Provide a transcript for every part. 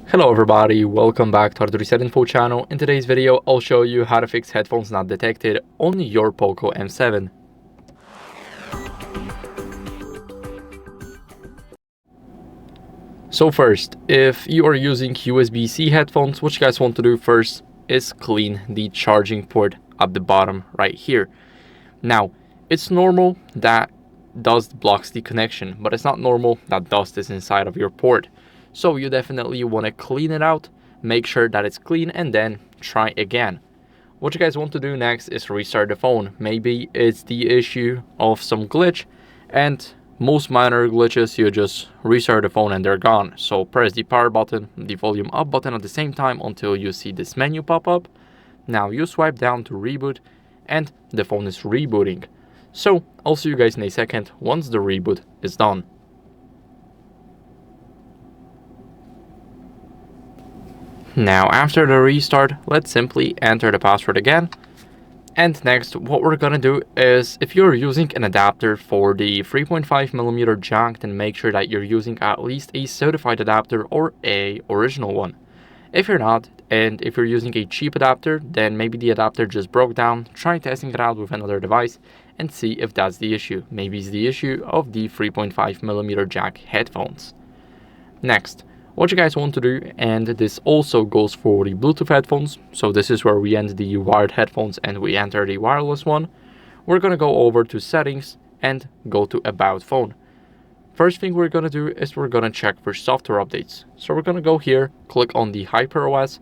Hello everybody, welcome back to HardReset.Info channel. In today's video, I'll show you how to fix headphones not detected on your POCO M7. So first, if you are using USB-C headphones, what you guys want to do first is clean the charging port at the bottom right here. Now, it's normal that dust blocks the connection, but it's not normal that dust is inside of your port. So you definitely want to clean it out, make sure that it's clean, and then try again. What you guys want to do next is restart the phone. Maybe it's the issue of some glitch, and most minor glitches, you just restart the phone and they're gone. So press the power button, the volume up button at the same time until you see this menu pop up. Now you swipe down to reboot and the phone is rebooting. So I'll see you guys in a second once the reboot is done. Now after the restart, let's simply enter the password again. And next, what we're gonna do is, if you're using an adapter for the 3.5mm jack, then make sure that you're using at least a certified adapter or a original one. If you're not, and if you're using a cheap adapter, then maybe the adapter just broke down. Try testing it out with another device and see if that's the issue. Maybe it's the issue of the 3.5mm jack headphones. Next, what you guys want to do, and this also goes for the Bluetooth headphones, so this is where we end the wired headphones and we enter the wireless one. We're going to go over to settings and go to about phone. First thing we're going to do is we're going to check for software updates. So we're going to go here, click on the HyperOS,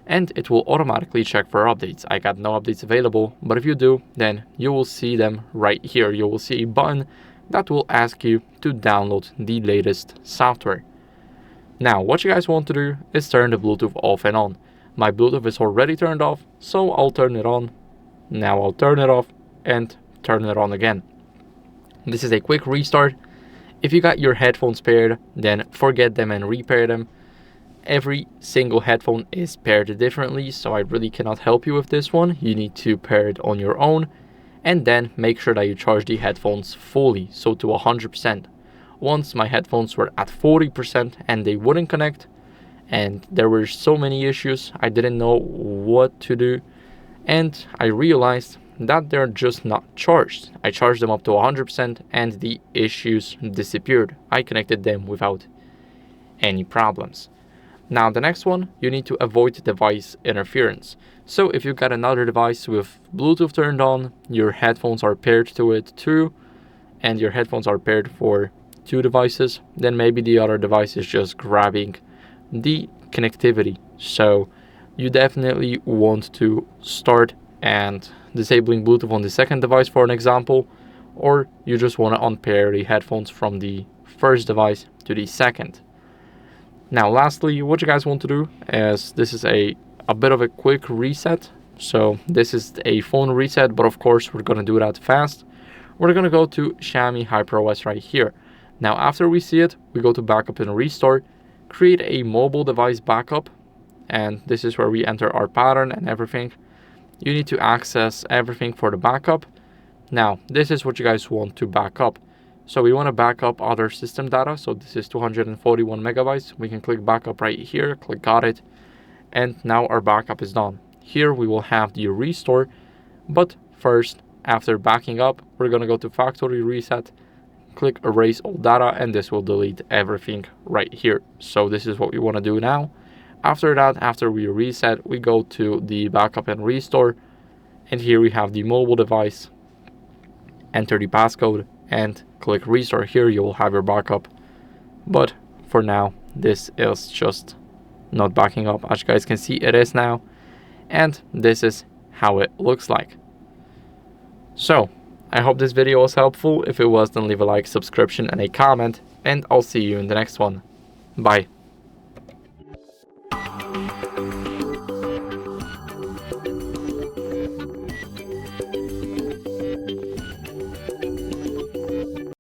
and it will automatically check for updates. I got no updates available, but if you do, then you will see them right here. You will see a button that will ask you to download the latest software. Now, what you guys want to do is turn the Bluetooth off and on. My Bluetooth is already turned off, so I'll turn it on. Now I'll turn it off and turn it on again. This is a quick restart. If you got your headphones paired, then forget them and repair them. Every single headphone is paired differently, so I really cannot help you with this one. You need to pair it on your own, and then make sure that you charge the headphones fully, so to 100%. Once my headphones were at 40% and they wouldn't connect, and there were so many issues, I didn't know what to do, and I realized that they're just not charged. I charged them up to 100% and the issues disappeared. I connected them without any problems. Now the next one, you need to avoid device interference. So if you got another device with Bluetooth turned on, your headphones are paired to it too, and your headphones are paired for two devices, then maybe the other device is just grabbing the connectivity. So you definitely want to start and disabling Bluetooth on the second device, for an example, or you just want to unpair the headphones from the first device to the second. Now lastly, what you guys want to do is, this is a bit of a quick reset. So this is a phone reset, but of course we're going to do that fast. We're going to go to Xiaomi HyperOS right here. Now after we see it, we go to backup and restart, create a mobile device backup, and this is where we enter our pattern and everything. You need to access everything for the backup. Now this is what you guys want to back up. So we want to back up other system data, so this is 241 megabytes. We can click backup right here, click got it, and now our backup is done. Here we will have the restore, but first, after backing up, we're going to go to factory reset, click erase all data, and this will delete everything right here. So this is what we want to do now. After that, after we reset, we go to the backup and restore, and here we have the mobile device. Enter the passcode and click restore. Here you will have your backup, but for now this is just not backing up. As you guys can see, it is now, and this is how it looks like. So I hope this video was helpful. If it was, then leave a like, subscription, and a comment, and I'll see you in the next one. Bye.